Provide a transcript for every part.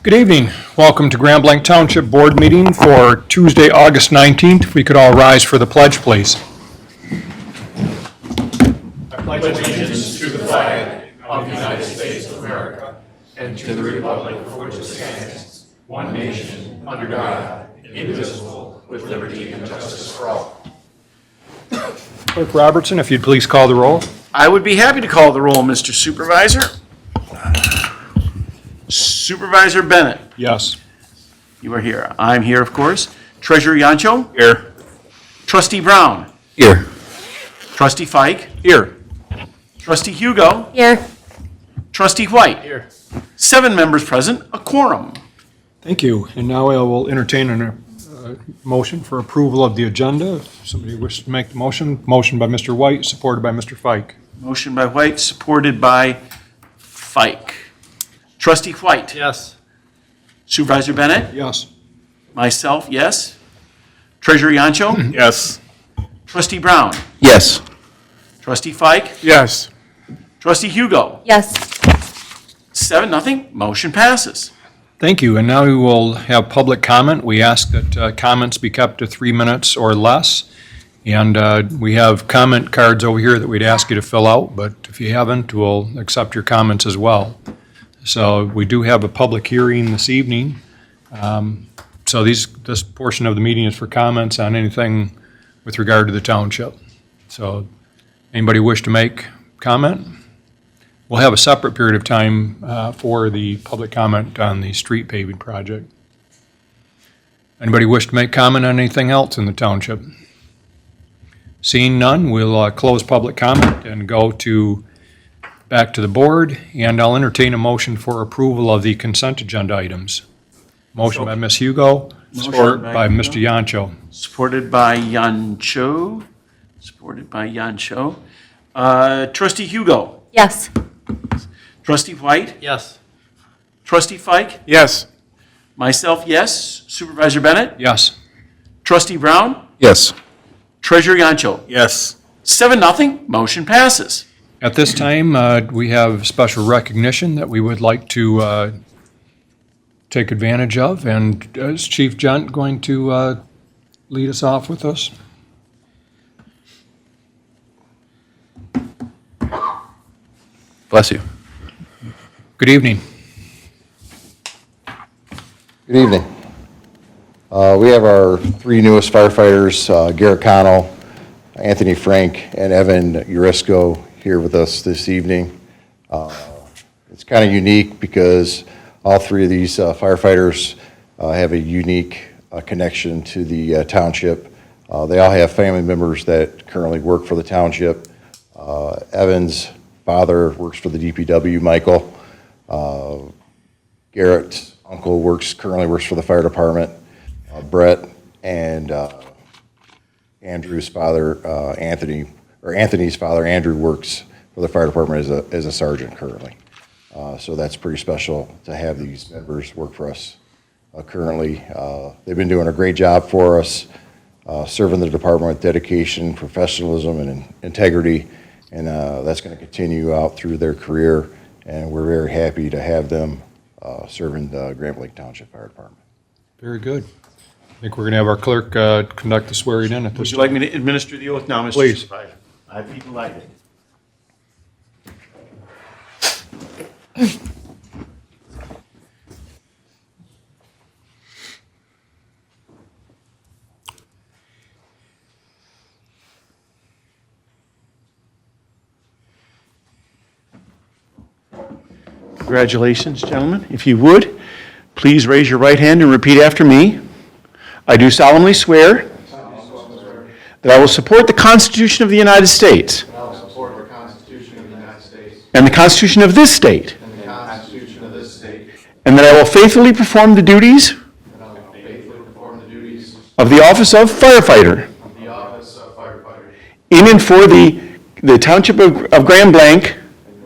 Good evening. Welcome to Grand Blanc Township Board meeting for Tuesday, August 19th. If we could all rise for the pledge, please. I pledge allegiance to the flag of the United States of America and to the republic for which it stands, one nation, under God, indivisible, with liberty and justice for all. Clerk Robertson, if you'd please call the roll. I would be happy to call the roll, Mr. Supervisor. Supervisor Bennett, Yes. you are here. I'm here, of course. Treasurer Yancho? Here. Trustee Brown? Here. Trustee Fike? Here. Trustee Hugo? Here. Trustee White? Here. 7 members present, a quorum. Thank you. And now I will entertain a motion for approval of the agenda. If somebody wishes to make the motion. Motion by Mr. White, supported by Mr. Fike. Motion by White, supported by Fike. Trustee White? Yes. Supervisor Bennett? Yes. Myself, yes. Treasurer Yancho? Yes. Trustee Brown? Yes. Trustee Fike? Yes. Trustee Hugo? Yes. 7-0, motion passes. Thank you. And now we will have public comment. We ask that comments be kept to 3 minutes or less. And we have comment cards over here that we'd ask you to fill out, but if you haven't, we'll accept your comments as well. So we do have a public hearing this evening. So this portion of the meeting is for comments on anything with regard to the township. So anybody wish to make comment? We'll have a separate period of time for the public comment on the street paving project. Anybody wish to make comment on anything else in the township? Seeing none, we'll close public comment and go back to the board, and I'll entertain a motion for approval of the consent agenda items. Motion by Ms. Hugo, support by Mr. Yancho. Supported by Yancho. Trustee Hugo. Yes. Trustee White. Yes. Trustee Fike. Yes. Myself, yes. Supervisor Bennett. Yes. Trustee Brown. Yes. Treasurer Yancho. Yes. 7-0, motion passes. At this time, we have special recognition that we would like to take advantage of, and is Chief Gent going to lead us off with us? Bless you. Good evening. Good evening. We have our 3 newest firefighters, Garrett Connell, Anthony Frank, and Evan Urisco here with us this evening. It's kind of unique because all 3 of these firefighters have a unique connection to the township. They all have family members that currently work for the township. Evan's father works for the DPW, Michael. Garrett's uncle currently works for the fire department. Brett and Andrew's father, Anthony's father, Andrew, works for the fire department as a sergeant currently. So that's pretty special to have these members work for us currently. They've been doing a great job for us, serving the department with dedication, professionalism, and integrity, and that's going to continue out through their career, and we're very happy to have them serving the Grand Blanc Township Fire Department. Very good. I think we're going to have our clerk conduct the swearing in at this Would you time. like me to administer the oath now, Mr. Please. Supervisor? I'd be delighted. Congratulations, gentlemen. If you would, please raise your right hand and repeat after me. I do solemnly swear that I will support the Constitution of the United States I will support the Constitution of the United States and the Constitution of this state, and the Constitution of this state, and that I will faithfully perform the duties and I will faithfully perform the duties of the office of firefighter of the office of firefighter in and for the Township of Grand Blanc,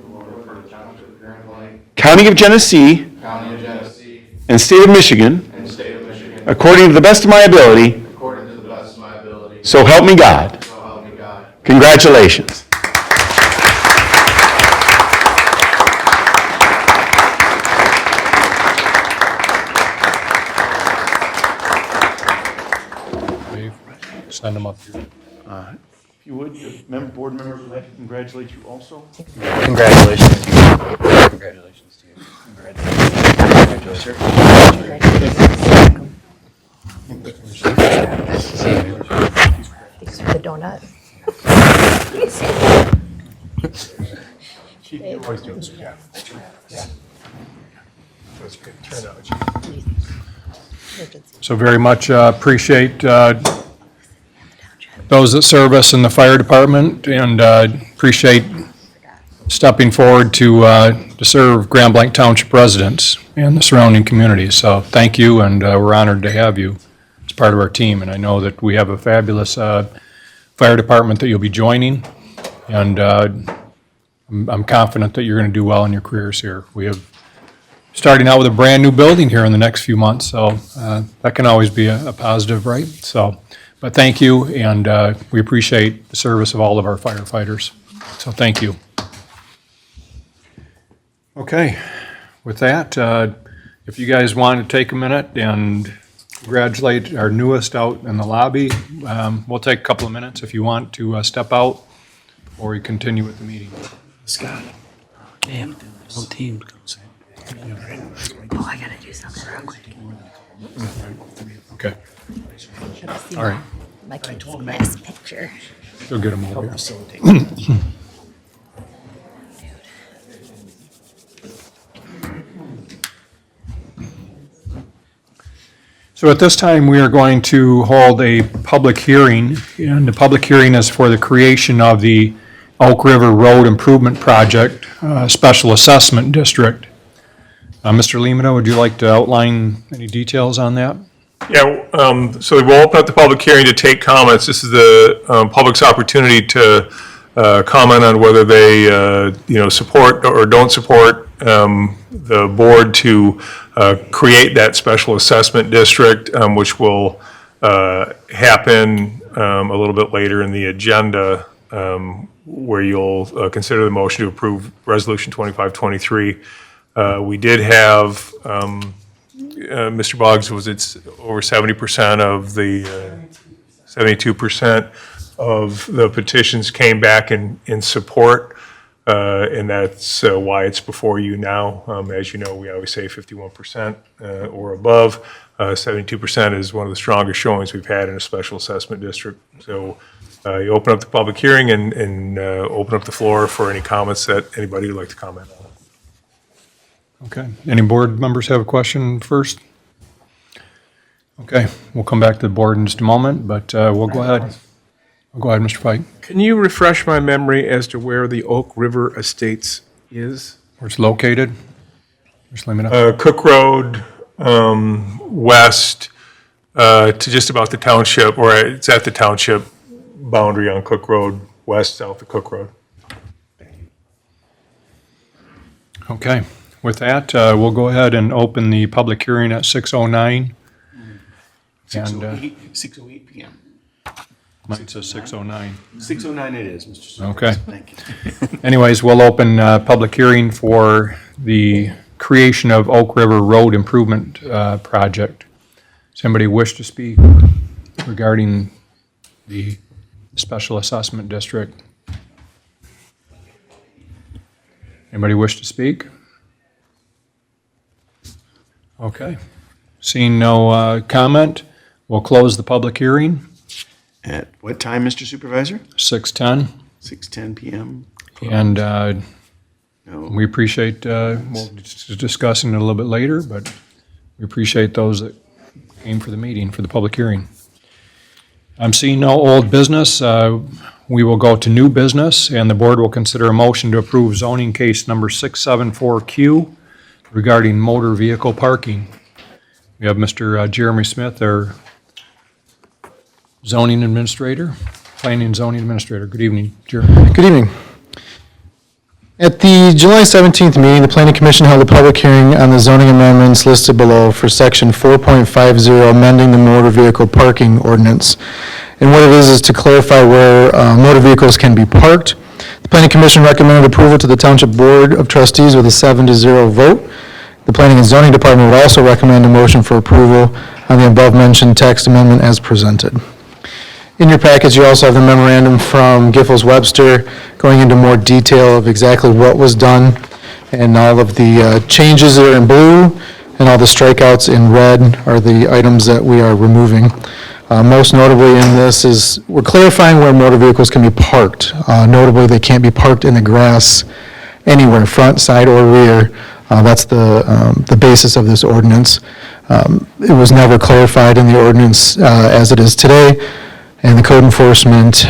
for the Township of Grand Blanc, County of Genesee, County of Genesee, and State of Michigan, and State of Michigan, according to the best of my ability, according to the best of my ability, so help me God. so help me God. Congratulations. Send them up here. If you would, the board members would like to congratulate you also. Congratulations. Congratulations to you. Congratulations. These are the donut. Chief, you always do this, yeah. That's good turnout, Chief. So very much appreciate those that serve us in the fire department, and appreciate stepping forward to serve Grand Blanc Township residents and the surrounding communities. So thank you, and we're honored to have you as part of our team. And I know that we have a fabulous fire department that you'll be joining, and I'm confident that you're going to do well in your careers here. We have starting out with a brand-new building here in the next few months, so that can always be a positive, right? So, but thank you, and we appreciate the service of all of our firefighters. So thank you. Okay, with that, if you guys want to take a minute and congratulate our newest out in the lobby, we'll take a couple of minutes if you want to step out, or we continue with the meeting. Scott. Damn, whole team goes. Oh, I gotta do something real quick. Okay, Gotta see all right. my kid's last picture. Go get them over here. So at this time, we are going to hold a public hearing, and the public hearing is for the creation of the Elk River Road Improvement Project, Special Assessment District. Mr. Lemata, would you like to outline any details on that? Yeah, so we'll open up the public hearing to take comments. This is the public's opportunity to comment on whether they, support or don't support the board to create that special assessment district, which will happen a little bit later in the agenda, where you'll consider the motion to approve Resolution 2523. We did have, Mr. Boggs, it's over 70% of the, 72% of the petitions came back in support, and that's why it's before you now. As you know, we always say 51% or above. 72% is one of the strongest showings we've had in a special assessment district. So you open up the public hearing and open up the floor for any comments that anybody would like to comment on. Okay, any board members have a question first? Okay, we'll come back to the board in just a moment, but we'll go ahead. Go ahead, Mr. Pike. Can you refresh my memory as to where the Oak River Estates is? Where it's located? Just let me know. Cook Road west to just about the township, or it's at the township boundary on Cook Road, west, south of Cook Road. Okay, with that, we'll go ahead and open the public hearing at 6:09. And 6:08 PM. mine says 6:09. 6:09 it is, Mr. Supervisor. Okay. Thank you. Anyways, we'll open public hearing for the creation of Oak River Road Improvement Project. Does anybody wish to speak regarding the Special Assessment District? Anybody wish to speak? Okay. Seeing no comment, we'll close the public hearing, At what time, Mr. Supervisor? 6:10. 6:10 PM? And No. we appreciate, we'll discuss it a little bit later, but we appreciate those that came for the meeting, for the public hearing. I'm seeing no old business. We will go to new business, and the board will consider a motion to approve zoning case number 674Q regarding motor vehicle parking. We have Mr. Jeremy Smith, our zoning administrator, planning and zoning administrator. Good evening, Jeremy. Good evening. At the July 17th meeting, the Planning Commission held a public hearing on the zoning amendments listed below for Section 4.50, amending the motor vehicle parking ordinance. And what it is to clarify where motor vehicles can be parked. The Planning Commission recommended approval to the Township Board of Trustees with a 7-0 vote. The Planning and Zoning Department would also recommend a motion for approval on the above-mentioned text amendment as presented. In your package, you also have the memorandum from Giffords Webster going into more detail of exactly what was done and all of the changes that are in blue and all the strikeouts in red are the items that we are removing. Most notably in this is we're clarifying where motor vehicles can be parked. Notably, they can't be parked in the grass anywhere, front, side, or rear. That's the basis of this ordinance. It was never clarified in the ordinance as it is today, and the code enforcement,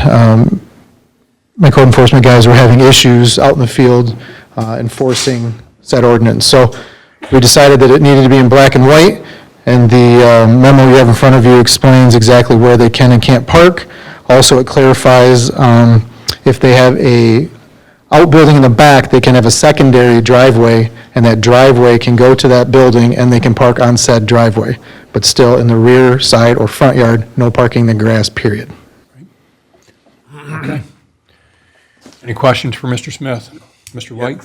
my code enforcement guys were having issues out in the field enforcing said ordinance. So we decided that it needed to be in black and white, and the memo you have in front of you explains exactly where they can and can't park. Also, it clarifies if they have a outbuilding in the back, they can have a secondary driveway, and that driveway can go to that building, and they can park on said driveway. But still, in the rear, side, or front yard, no parking in the grass, period. Okay. Any questions for Mr. Smith? Mr. White?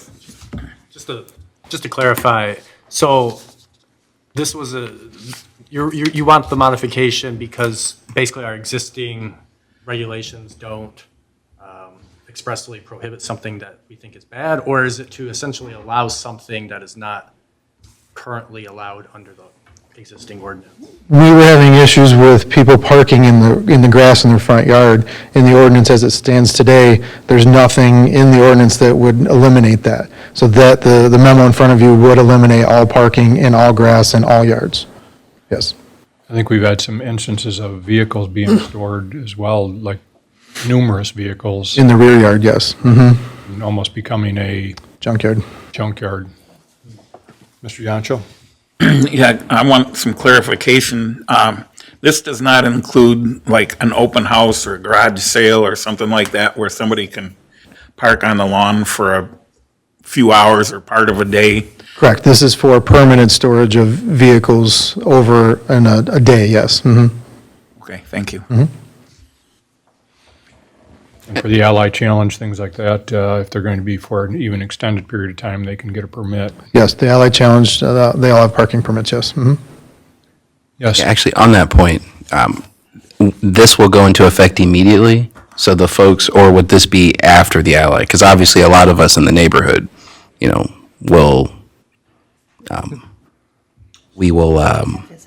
Just to clarify, so this was you want the modification because basically our existing regulations don't expressly prohibit something that we think is bad, or is it to essentially allow something that is not currently allowed under the existing ordinance? We were having issues with people parking in the grass in their front yard. In the ordinance as it stands today, there's nothing in the ordinance that would eliminate that. So that the memo in front of you would eliminate all parking in all grass in all yards. Yes. I think we've had some instances of vehicles being stored as well, like numerous vehicles, In the rear yard, yes. and almost becoming a Junkyard. junkyard. Mr. Yancho? Yeah, I want some clarification. This does not include like an open house or a garage sale or something like that where somebody can park on the lawn for a few hours or part of a day. Correct. This is for permanent storage of vehicles over in a day, yes. Okay, thank you. And for the Ally Challenge, things like that, if they're going to be for an even extended period of time, they can get a permit. Yes, the Ally Challenge, they all have parking permits, yes. Yes, Actually, on that point, this will go into effect immediately? So the folks, or would this be after the Ally? Because obviously, a lot of us in the neighborhood, will, we will,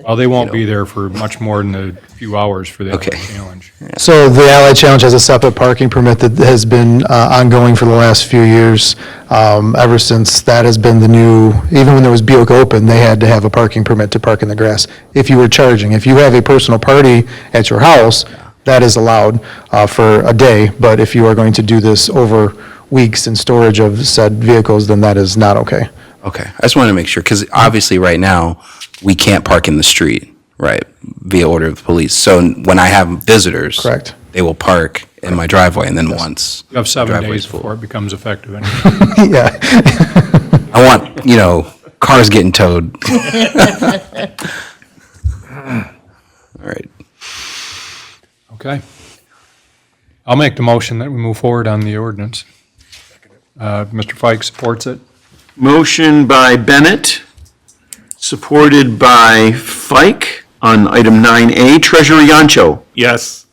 well, they won't be there for much more than a few hours for the Ally Okay. Challenge. So the Ally Challenge has a separate parking permit that has been ongoing for the last few years. Ever since that has been the new, even when there was Buick Open, they had to have a parking permit to park in the grass if you were charging. If you have a personal party at your house, that is allowed for a day, but if you are going to do this over weeks in storage of said vehicles, then that is not okay. okay. I just wanted to make sure, because obviously, right now, we can't park in the street, right, via order of the police. So when I have visitors. Correct. They will park in my driveway, and then once. You have 7 driveway's days full. before it becomes effective anyway. Yeah. I want, cars getting towed. All right. Okay. I'll make the motion that we move forward on the ordinance. Mr. Fike supports it. Motion by Bennett, supported by Fike on item 9A. Treasurer Yancho. Yes.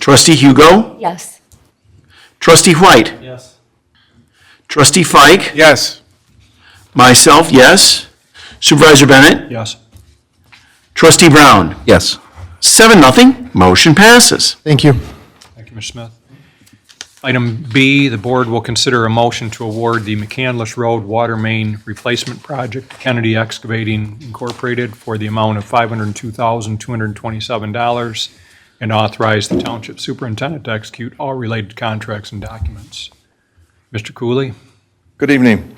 Trustee Hugo. Yes. Trustee White. Yes. Trustee Fike. Yes. Myself, yes. Supervisor Bennett. Yes. Trustee Brown. Yes. 7-0. Motion passes. Thank you. Thank you, Mr. Smith. Item B, the board will consider a motion to award the McCandless Road Water Main Replacement Project to Kennedy Excavating Incorporated for the amount of $502,227 and authorize the Township Superintendent to execute all related contracts and documents. Mr. Cooley? Good evening.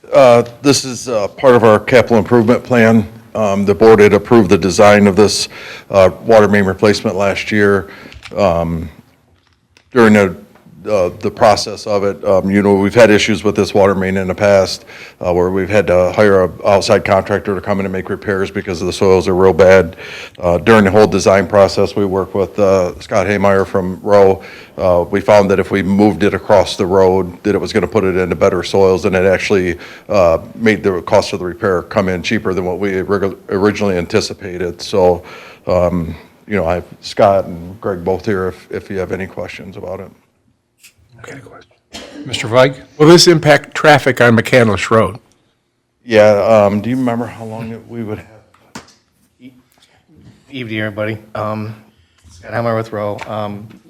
This is part of our capital improvement plan. The board had approved the design of this water main replacement last year. During the process of it, we've had issues with this water main in the past where we've had to hire an outside contractor to come in and make repairs because the soils are real bad. During the whole design process, we worked with Scott Haymeyer from Rowe. We found that if we moved it across the road, that it was going to put it into better soils, and it actually made the cost of the repair come in cheaper than what we originally anticipated. So you know, I have Scott and Greg both here if you have any questions about it. Mr. Weig? Will this impact traffic on McCandless Road? Yeah, do you remember how long we would have? Evening, everybody. Scott Helmer with Row.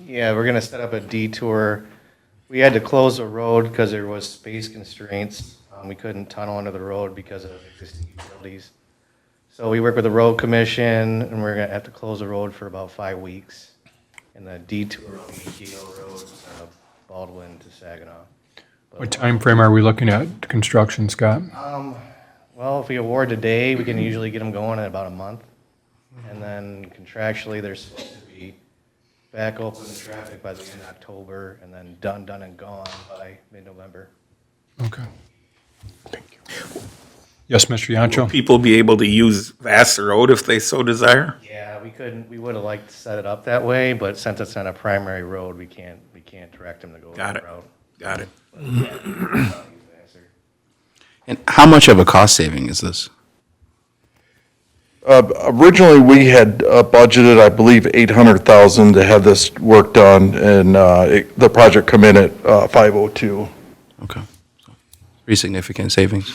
Yeah, we're gonna set up a detour. We had to close the road because there was space constraints. We couldn't tunnel under the road because of existing utilities. So we work with the road commission, and we're gonna have to close the road for about 5 weeks. And the detour will be Gale Road, Baldwin to Saginaw. What time frame are we looking at construction, Scott? Well, if we award today, we can usually get them going in about a month. And then contractually, they're supposed to be back open to traffic by the end of October, and then done and gone by mid-November. Okay. Thank you. Yes, Mr. Yancho? People be able to use Vassar Road if they so desire? Yeah, we would have liked to set it up that way, but since it's on a primary road, we can't direct them to go Got that it. route. Got it. And how much of a cost saving is this? Originally, we had budgeted, I believe, $800,000 to have this work done, and the project come in at 502. Okay. So, pretty significant savings.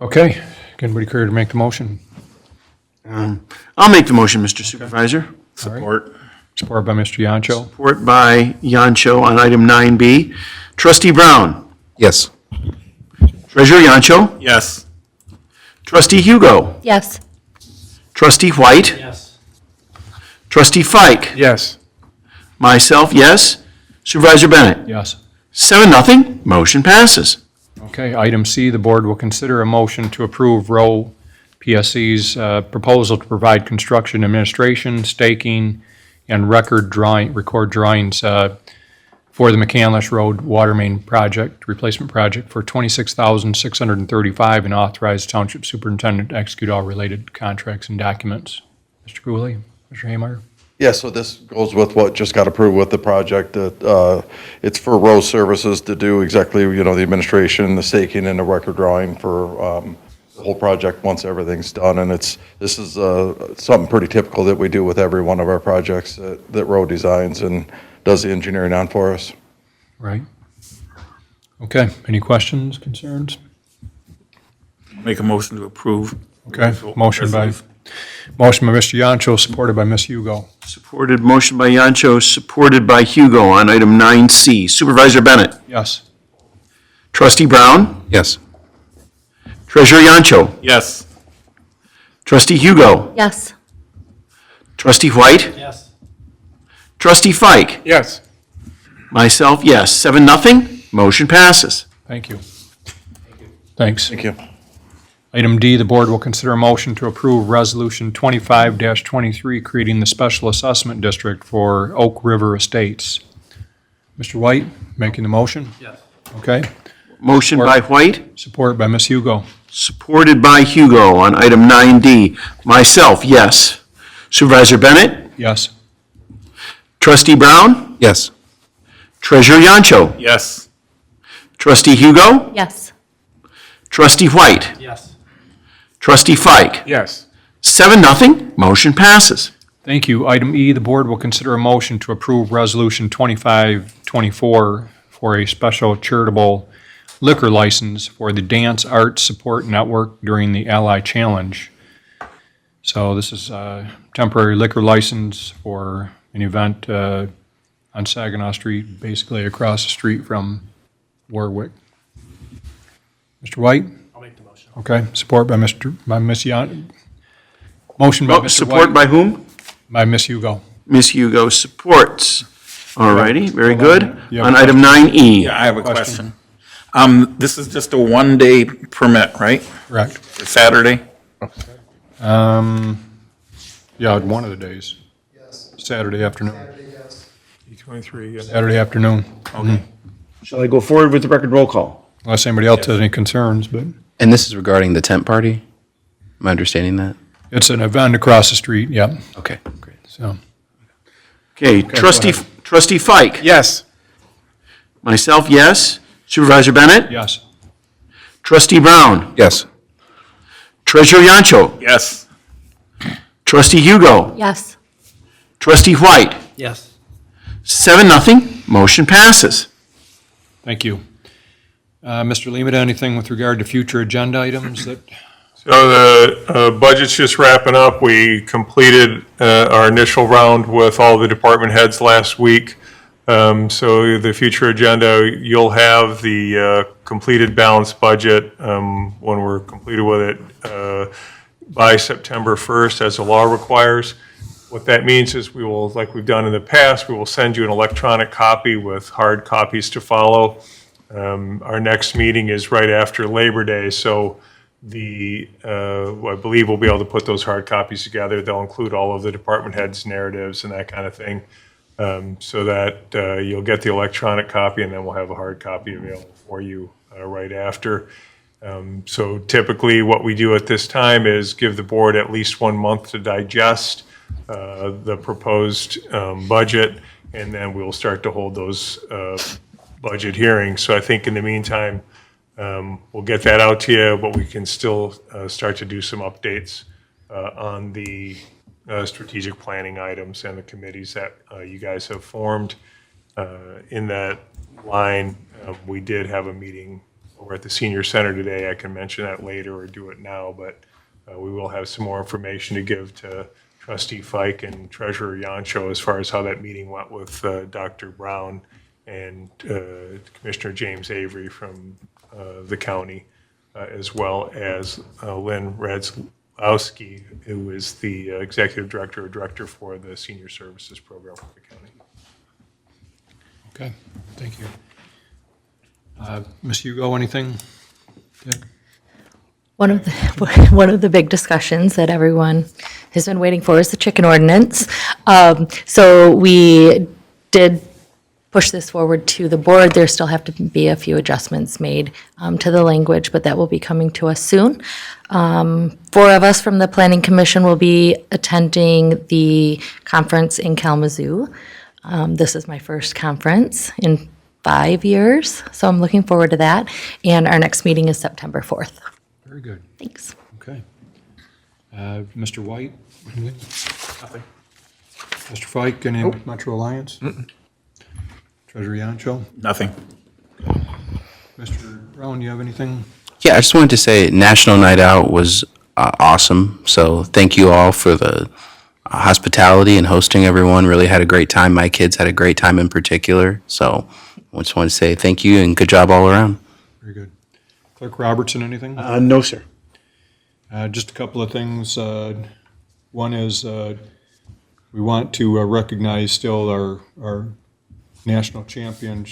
Okay. Can anybody care to make the motion? I'll make the motion, Mr. Supervisor. Support. Support by Mr. Yancho. Support by Yancho on item 9B. Trustee Brown. Yes. Treasurer Yancho. Yes. Trustee Hugo. Yes. Trustee White. Yes. Trustee Fike. Yes. Myself, yes. Supervisor Bennett. Yes. 7-0. Motion passes. Okay, item C, the board will consider a motion to approve Row PSC's proposal to provide construction administration, staking, and record drawings for the McCandless Road Water Main Project, replacement project for $26,635, and authorize Township Superintendent to execute all related contracts and documents. Mr. Cooley, Mr. Haymeyer? Yeah, so this goes with what just got approved with the project. It's for road services to do exactly, you know, the administration, the staking, and the record drawing for the whole project once everything's done. And this is something pretty typical that we do with every one of our projects that Road designs and does the engineering on for us. Right. Okay, any questions, concerns? Make a motion to approve. Okay, motion by Mr. Yancho, supported by Ms. Hugo. Supported, motion by Yancho, supported by Hugo on item 9C. Supervisor Bennett. Yes. Trustee Brown. Yes. Treasurer Yancho. Yes. Trustee Hugo. Yes. Trustee White. Yes. Trustee Fike. Yes. Myself, yes. 7-0. Motion passes. Thank you. Thanks. Thank you. Item D, the board will consider a motion to approve Resolution 25-23, creating the Special Assessment District for Oak River Estates. Mr. White, making the motion? Yes. Okay. Motion by White, Support by Ms. Hugo. supported by Hugo on item 9D. Myself, yes. Supervisor Bennett. Yes. Trustee Brown. Yes. Treasurer Yancho. Yes. Trustee Hugo. Yes. Trustee White. Yes. Trustee Fike. Yes. 7-0. Motion passes. Thank you. Item E, the board will consider a motion to approve Resolution 25-24 for a special charitable liquor license for the Dance Arts Support Network during the Ally Challenge. So this is a temporary liquor license for an event on Saginaw Street, basically across the street from Warwick. Mr. White? I'll make the motion. Okay, support by Ms. Yan. Motion by Mr. Support White, by whom? by Ms. Hugo. Ms. Hugo supports. All righty, very good. You have On a item 9E. Yeah, I have a Question. question. This is just a one-day permit, right? Correct. For Saturday? Yeah, one of the days. Yes. Saturday afternoon. E23, yes. Saturday afternoon. Okay. Shall I go forward with the record roll call? Unless anybody else has any concerns, but And this is regarding the tent party? Am I understanding that? it's an event across the street, yep. Okay, great. So, Okay, go Trustee Fike. Yes. Myself, yes. Supervisor Bennett. yes. Trustee Brown. Yes. Treasurer Yancho. Yes. Trustee Hugo. Yes. Trustee White. Yes. 7-0, motion passes. Thank you. Mr. Lehman, anything with regard to future agenda items that? So the budget's just wrapping up. We completed our initial round with all the department heads last week. So the future agenda, you'll have the completed balanced budget when we're completed with it by September 1st, as the law requires. What that means is we will, like we've done in the past, we will send you an electronic copy with hard copies to follow. Our next meeting is right after Labor Day, so I believe we'll be able to put those hard copies together. They'll include all of the department heads' narratives and that kind of thing, so that you'll get the electronic copy, and then we'll have a hard copy available for you right after. So typically, what we do at this time is give the board at least 1 month to digest the proposed budget, and then we'll start to hold those budget hearings. So I think in the meantime, we'll get that out to you, but we can still start to do some updates on the strategic planning items and the committees that you guys have formed. In that line, we did have a meeting over at the Senior Center today. I can mention that later or do it now, but we will have some more information to give to Trustee Fike and Treasurer Yancho as far as how that meeting went with Dr. Brown and Commissioner James Avery from the county, as well as Lynn Radzlowski, who is the Executive Director or Director for the Senior Services Program for the county. Okay, thank you. Ms. Hugo, anything? Yeah. One of the big discussions that everyone has been waiting for is the chicken ordinance. So we did push this forward to the board. There still have to be a few adjustments made to the language, but that will be coming to us soon. 4 of us from the Planning Commission will be attending the conference in Kalamazoo. This is my first conference in 5 years, so I'm looking forward to that. And our next meeting is September 4th. Very good. Thanks. Okay. Mr. White? Anything? Nothing. Mr. Fike, any Metro Alliance? Treasurer Yancho? Nothing. Mr. Brown, you have anything? Yeah, I just wanted to say National Night Out was awesome. So thank you all for the hospitality and hosting everyone. Really had a great time. My kids had a great time in particular. So I just want to say thank you and good job all around. Very good. Clerk Robertson, anything? No, sir. Just a couple of things. One is we want to recognize still our national champion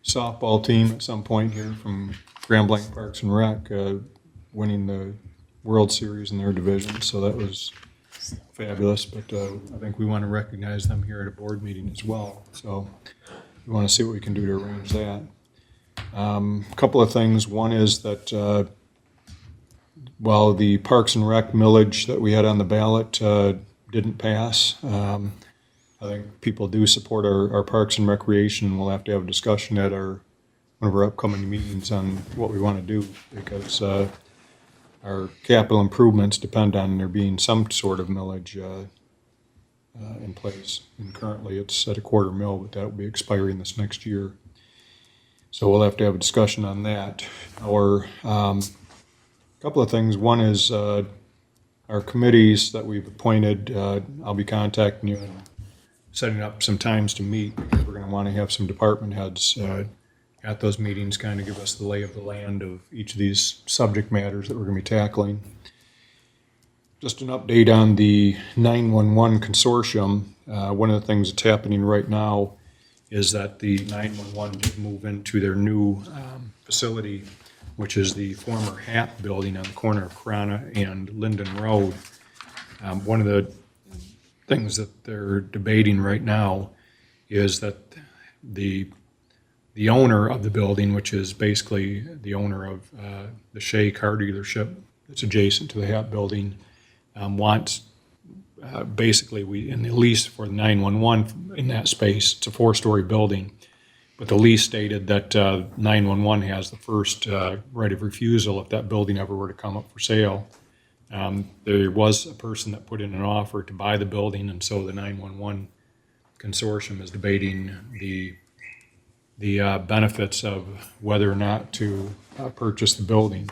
softball team at some point here from Grand Blanc Parks and Rec, winning the World Series in their division. So that was fabulous. But I think we want to recognize them here at a board meeting as well. So we want to see what we can do to arrange that. A couple of things. One is that while the Parks and Rec millage that we had on the ballot didn't pass, I think people do support our Parks and Recreation. We'll have to have a discussion at one of our upcoming meetings on what we want to do, because our capital improvements depend on there being some sort of millage in place. And currently it's at $0.25 mil, but that will be expiring this next year. So we'll have to have a discussion on that. Or a couple of things. One is our committees that we've appointed. I'll be contacting you and setting up some times to meet, because we're going to want to have some department heads at those meetings, kind of give us the lay of the land of each of these subject matters that we're going to be tackling. Just an update on the 911 consortium. One of the things that's happening right now is that the 911 did move into their new facility, which is the former HAP building on the corner of Corona and Linden Road. One of the things that they're debating right now is that the owner of the building, which is basically the owner of the Shea car dealership that's adjacent to the HAP building, wants basically, in the lease for the 911 in that space, it's a 4-story building, but the lease stated that 911 has the first right of refusal if that building ever were to come up for sale. There was a person that put in an offer to buy the building, and so the 911 consortium is debating the benefits of whether or not to purchase the building.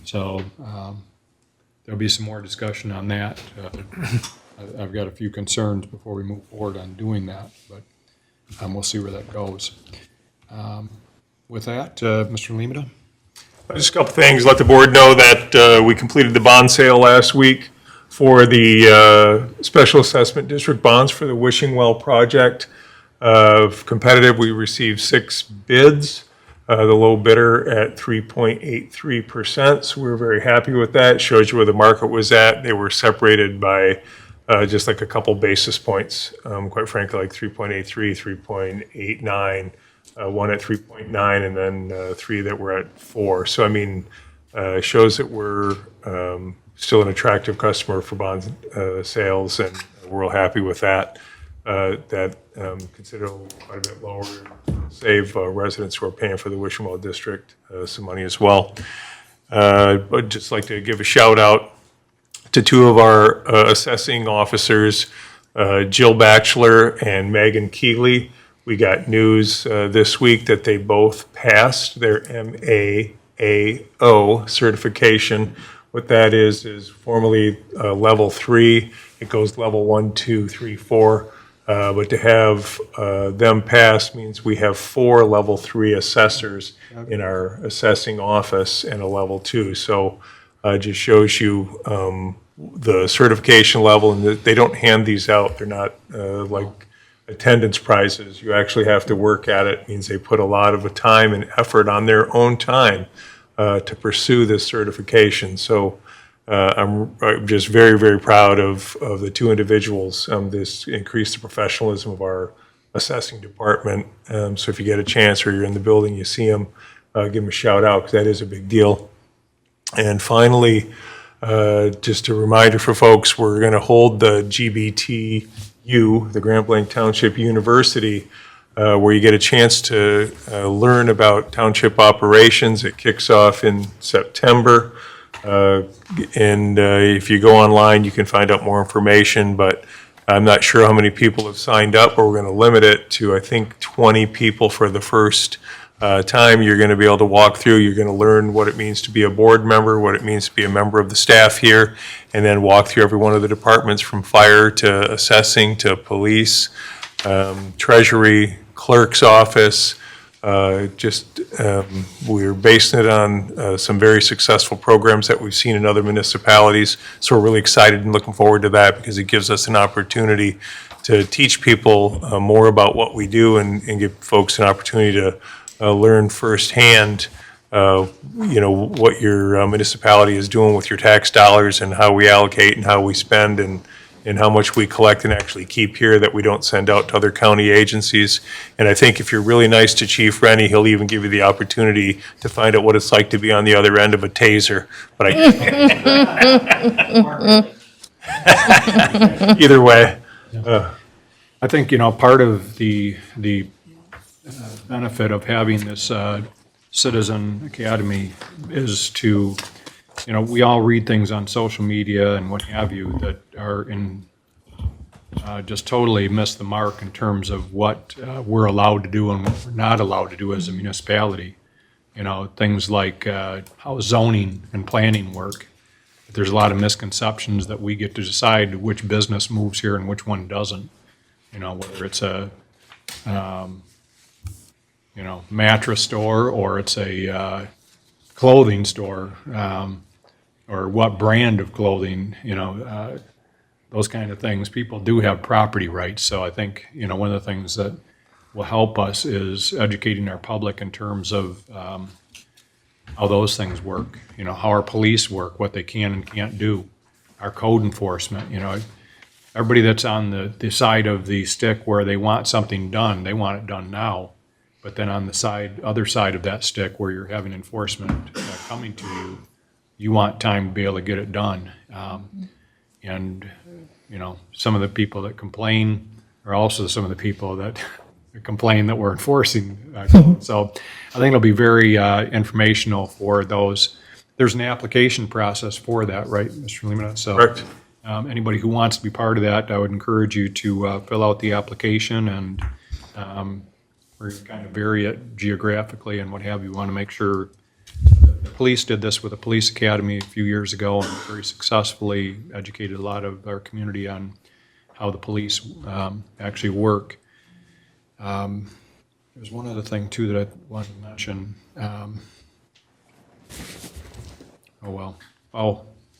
So there'll be some more discussion on that. I've got a few concerns before we move forward on doing that, but we'll see where that goes. With that, Mr. Lemata? Just a couple things. Let the board know that we completed the bond sale last week for the special assessment district bonds for the Wishing Well project. Competitive, we received 6 bids. The low bidder at 3.83%. So we're very happy with that. Shows you where the market was at. They were separated by just like a couple basis points, quite frankly, like 3.83, 3.89, one at 3.9, and then 3 that were at 4. So, I mean, shows that we're still an attractive customer for bond sales, and we're real happy with that. That considerable quite a bit lower, save residents who are paying for the Wishing Well district some money as well. But just like to give a shout out to 2 of our assessing officers, Jill Batchelor and Megan Keeley. We got news this week that they both passed their MAAO certification. What that is formally level 3. It goes level 1, 2, 3, 4. But to have them pass means we have 4 level 3 assessors in our assessing office and a level 2. So it just shows you the certification level, and they don't hand these out. They're not like attendance prizes. You actually have to work at it. It means they put a lot of time and effort on their own time to pursue this certification. So I'm just very, very proud of the 2 individuals. This increased the professionalism of our assessing department. So if you get a chance or you're in the building, you see them, give them a shout out, because that is a big deal. And finally, just a reminder for folks, we're going to hold the GBTU, the Grand Blanc Township University, where you get a chance to learn about township operations. It kicks off in September. And if you go online, you can find out more information, but I'm not sure how many people have signed up, but we're going to limit it to, I think, 20 people for the first time. You're going to be able to walk through. You're going to learn what it means to be a board member, what it means to be a member of the staff here, and then walk through every one of the departments from fire to assessing to police, treasury, clerk's office. We're basing it on some very successful programs that we've seen in other municipalities. So we're really excited and looking forward to that, because it gives us an opportunity to teach people more about what we do, and give folks an opportunity to learn firsthand, what your municipality is doing with your tax dollars, and how we allocate and how we spend, and how much we collect and actually keep here that we don't send out to other county agencies. And I think if you're really nice to Chief Rennie, he'll even give you the opportunity to find out what it's like to be on the other end of a taser. But either way. I think, part of the benefit of having this Citizen Academy is to, we all read things on social media and what have you that are just totally miss the mark in terms of what we're allowed to do and what we're not allowed to do as a municipality. Things like how zoning and planning work. There's a lot of misconceptions that we get to decide which business moves here and which one doesn't. Whether it's a mattress store, or it's a clothing store, or what brand of clothing, those kind of things. People do have property rights. So I think, one of the things that will help us is educating our public in terms of how those things work, how our police work, what they can and can't do, our code enforcement. Everybody that's on the side of the stick where they want something done, they want it done now. But then on the other side of that stick where you're having enforcement coming to you, you want time to be able to get it done. And some of the people that complain are also some of the people that complain that we're enforcing. So I think it'll be very informational for those there's an application process for that, right, Mr. Lemon? So, Correct. anybody who wants to be part of that, I would encourage you to fill out the application, and we're kind of vary it geographically and what have you. Want to make sure. The police did this with a police academy a few years ago and very successfully educated a lot of our community on how the police actually work. There's one other thing, too, that I wanted to mention.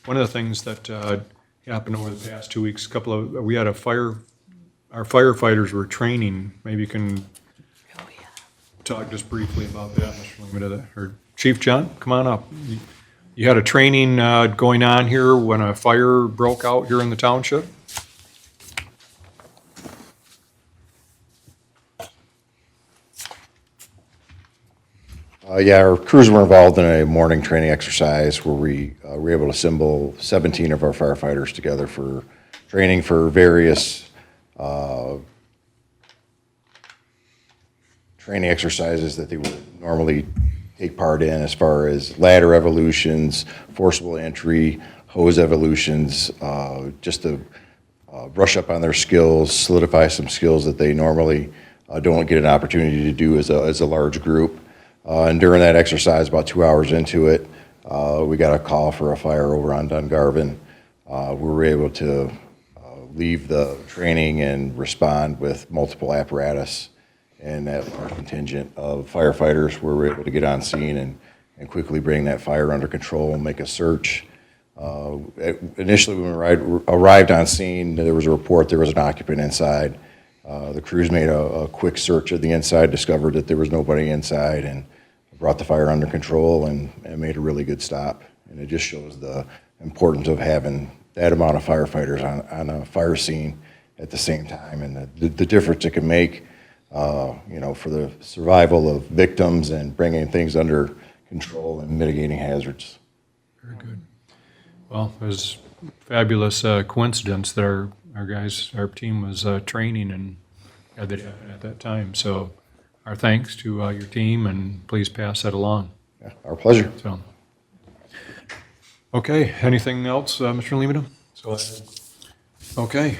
One of the things that happened over the past 2 weeks, we had our firefighters were training. Maybe you can talk just briefly about that, Mr. Limited, or Chief John, come on up. You had a training going on here when a fire broke out here in the township? Yeah, our crews were involved in a morning training exercise where we were able to assemble 17 of our firefighters together for training for various training exercises that they would normally take part in, as far as ladder evolutions, forcible entry, hose evolutions, just to brush up on their skills, solidify some skills that they normally don't get an opportunity to do as a large group. And during that exercise, about 2 hours into it, we got a call for a fire over on Dungarvin. We were able to leave the training and respond with multiple apparatus, and that large contingent of firefighters were able to get on scene and quickly bring that fire under control and make a search. Initially, when we arrived on scene, there was a report there was an occupant inside. The crews made a quick search of the inside, discovered that there was nobody inside, and brought the fire under control and made a really good stop. And it just shows the importance of having that amount of firefighters on a fire scene at the same time, and the difference it can make, for the survival of victims and bringing things under control and mitigating hazards. Very good. Well, it was a fabulous coincidence that our team was training and had that happen at that time. So our thanks to your team, and please pass that along. Yeah, our pleasure. So, okay, anything else, Mr. Lehman? Okay,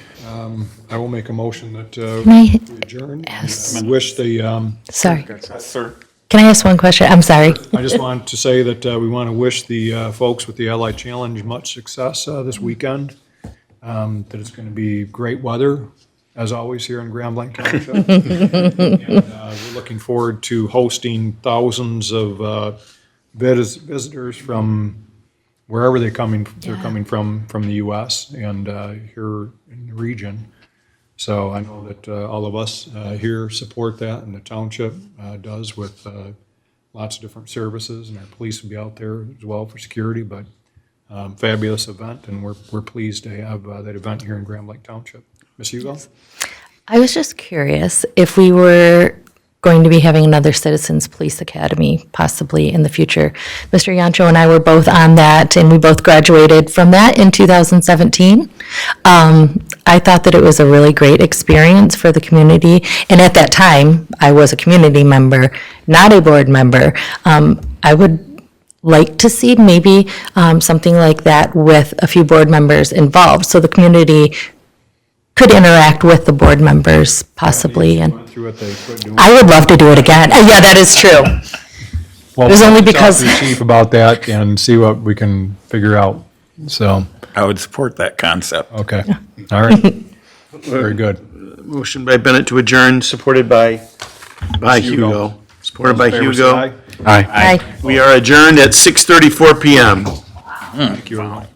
I will make a motion that I we adjourn. ask- We wish the, Sorry. Sir. Can I ask one question? I'm sorry. I just want to say that we want to wish the folks with the Allied Challenge much success this weekend, that it's going to be great weather, as always, here in Grand Blanc Township. And we're looking forward to hosting thousands of visitors from wherever they're coming from the U.S. and here in the region. So I know that all of us here support that, and the township does with lots of different services, and our police will be out there as well for security, but fabulous event, and we're pleased to have that event here in Grand Blanc Township. Ms. Hugo? I was just curious if we were going to be having another Citizens Police Academy possibly in the future. Mr. Yancho and I were both on that, and we both graduated from that in 2017. I thought that it was a really great experience for the community, and at that time, I was a community member, not a board member. I would like to see maybe something like that with a few board members involved, so the community could interact with the board members possibly, and Went through it, they could do it. I would love to do it again. Yeah, that is true. Well, It was only talk to because- the chief about that and see what we can figure out. So, I would support that concept. okay, all right. Very good. Motion by Bennett to adjourn, supported by Hugo. Supported by Favor say Hugo. aye. Aye. Aye. We are adjourned at 6:34 PM. Thank you, everyone.